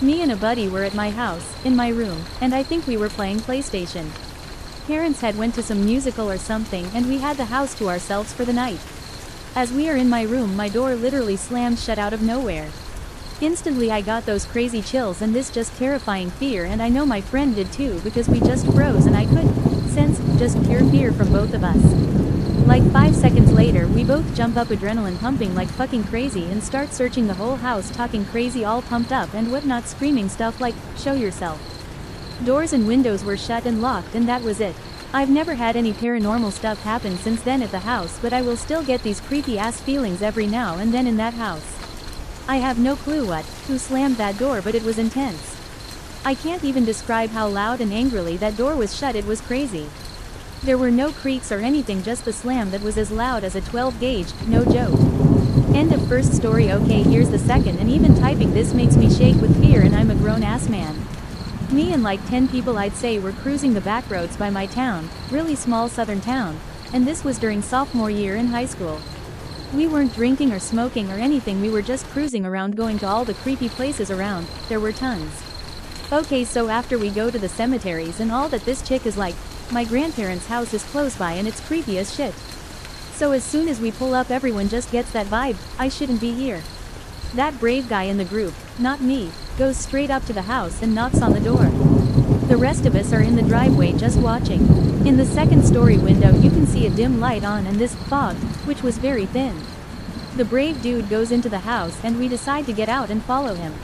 Me and a buddy were at my house, in my room, and I think we were playing PlayStation. Parents had went to some musical or something and we had the house to ourselves for the night. As we are in my room, my door literally slammed shut out of nowhere. Instantly I got those crazy chills and this just terrifying fear, and I know my friend did too because we just froze and I could sense just pure fear from both of us. Like 5 seconds later we both jump up, adrenaline pumping like fucking crazy, and start searching the whole house, talking crazy, all pumped up and whatnot, screaming stuff like, "Show yourself." Doors and windows were shut and locked, and that was it. I've never had any paranormal stuff happen since then at the house, but I will still get these creepy ass feelings every now and then in that house. I have no clue who slammed that door, but it was intense. I can't even describe how loud and angrily that door was shut, it was crazy. There were no creaks or anything, just the slam that was as loud as a 12 gauge, no joke. End of first story. Okay, here's the second, and even typing this makes me shake with fear, and I'm a grown ass man. Me and like 10 people I'd say were cruising the back roads by my town, really small southern town, and this was during sophomore year in high school. We weren't drinking or smoking or anything, we were just cruising around, going to all the creepy places around, there were tons. Okay, so after we go to the cemeteries and all that, this chick is like, my grandparents' house is close by and it's creepy as shit. So as soon as we pull up, everyone just gets that vibe, I shouldn't be here. That brave guy in the group, not me, goes straight up to the house and knocks on the door. The rest of us are in the driveway just watching. In the second story window you can see a dim light on and this fog, which was very thin. The brave dude goes into the house and we decide to get out and follow him.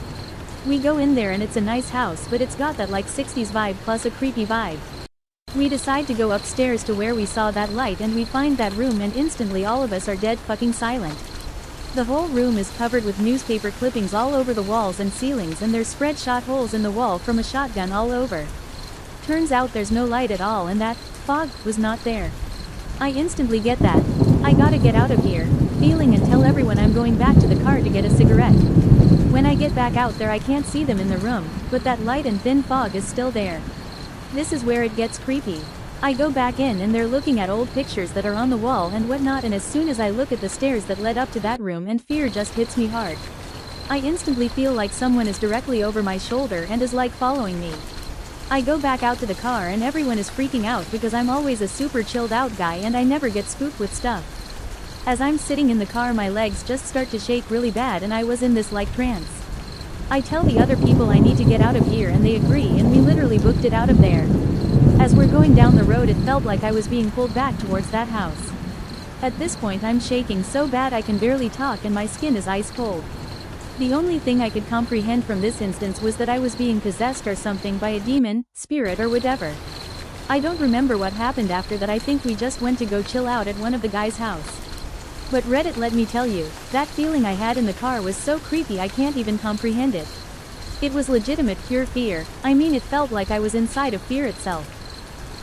We go in there and it's a nice house, but it's got that like 60s vibe plus a creepy vibe. We decide to go upstairs to where we saw that light, and we find that room, and instantly all of us are dead fucking silent. The whole room is covered with newspaper clippings all over the walls and ceilings, and there's spread shot holes in the wall from a shotgun all over. Turns out there's no light at all, and that fog was not there. I instantly get that I gotta get out of here feeling, and tell everyone I'm going back to the car to get a cigarette. When I get back out there I can't see them in the room, but that light and thin fog is still there. This is where it gets creepy. I go back in and they're looking at old pictures that are on the wall and whatnot, and as soon as I look at the stairs that led up to that room, and fear just hits me hard. I instantly feel like someone is directly over my shoulder and is like following me. I go back out to the car and everyone is freaking out because I'm always a super chilled out guy and I never get spooked with stuff. As I'm sitting in the car my legs just start to shake really bad and I was in this like trance. I tell the other people I need to get out of here and they agree, and we literally booked it out of there. As we're going down the road it felt like I was being pulled back towards that house. At this point I'm shaking so bad I can barely talk and my skin is ice cold. The only thing I could comprehend from this instance was that I was being possessed or something by a demon, spirit or whatever. I don't remember what happened after that. I think we just went to go chill out at one of the guys' house. But Reddit, let me tell you, that feeling I had in the car was so creepy I can't even comprehend it. It was legitimate pure fear. I mean, it felt like I was inside of fear itself.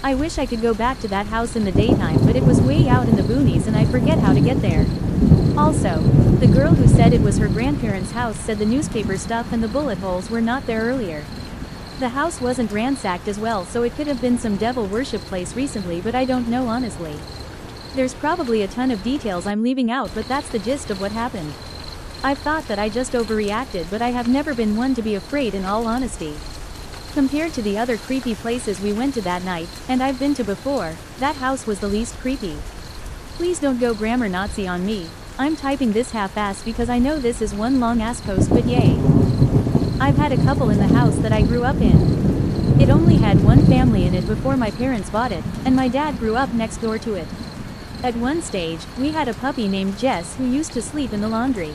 I wish I could go back to that house in the daytime, but it was way out in the boonies and I forget how to get there. Also, the girl who said it was her grandparents' house said the newspaper stuff and the bullet holes were not there earlier. The house wasn't ransacked as well, so it could have been some devil worship place recently, but I don't know honestly. There's probably a ton of details I'm leaving out, but that's the gist of what happened. I've thought that I just overreacted, but I have never been one to be afraid in all honesty. Compared to the other creepy places we went to that night, and I've been to before, that house was the least creepy. Please don't go grammar Nazi on me. I'm typing this half-ass because I know this is one long ass post, but yay. I've had a couple in the house that I grew up in. It only had one family in it before my parents bought it, and my dad grew up next door to it. At one stage, we had a puppy named Jess who used to sleep in the laundry.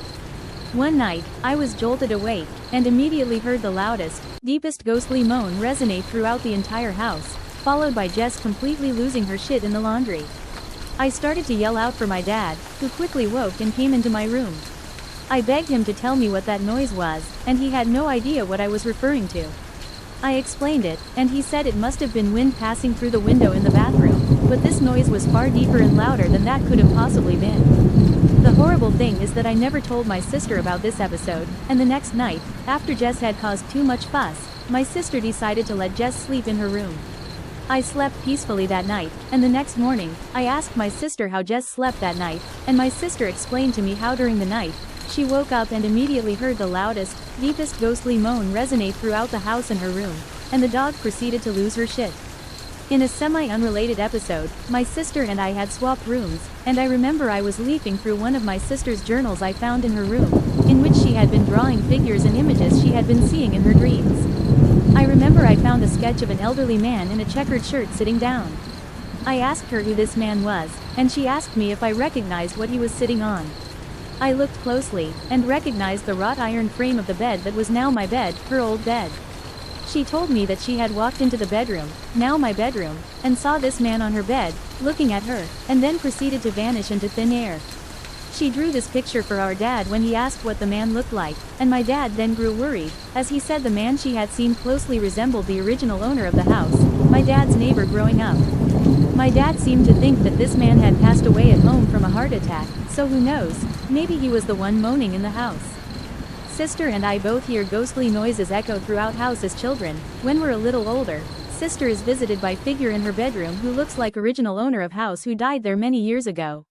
One night, I was jolted awake, and immediately heard the loudest, deepest ghostly moan resonate throughout the entire house, followed by Jess completely losing her shit in the laundry. I started to yell out for my dad, who quickly woke and came into my room. I begged him to tell me what that noise was, and he had no idea what I was referring to. I explained it, and he said it must have been wind passing through the window in the bathroom, but this noise was far deeper and louder than that could have possibly been. The horrible thing is that I never told my sister about this episode, and the next night, after Jess had caused too much fuss, my sister decided to let Jess sleep in her room. I slept peacefully that night, and the next morning, I asked my sister how Jess slept that night, and my sister explained to me how during the night, She woke up and immediately heard the loudest, deepest ghostly moan resonate throughout the house and her room, and the dog proceeded to lose her shit. In a semi-unrelated episode, my sister and I had swapped rooms, and I remember I was leafing through one of my sister's journals I found in her room, in which she had been drawing figures and images she had been seeing in her dreams. I remember I found a sketch of an elderly man in a checkered shirt sitting down. I asked her who this man was, and she asked me if I recognized what he was sitting on. I looked closely, and recognized the wrought iron frame of the bed that was now my bed, her old bed. She told me that she had walked into the bedroom, now my bedroom, and saw this man on her bed, looking at her, and then proceeded to vanish into thin air. She drew this picture for our dad when he asked what the man looked like, and my dad then grew worried, as he said the man she had seen closely resembled the original owner of the house, my dad's neighbor growing up. My dad seemed to think that this man had passed away at home from a heart attack, so who knows, maybe he was the one moaning in the house. Sister and I both hear ghostly noises echo throughout house as children. When we're a little older, sister is visited by figure in her bedroom who looks like original owner of house who died there many years ago.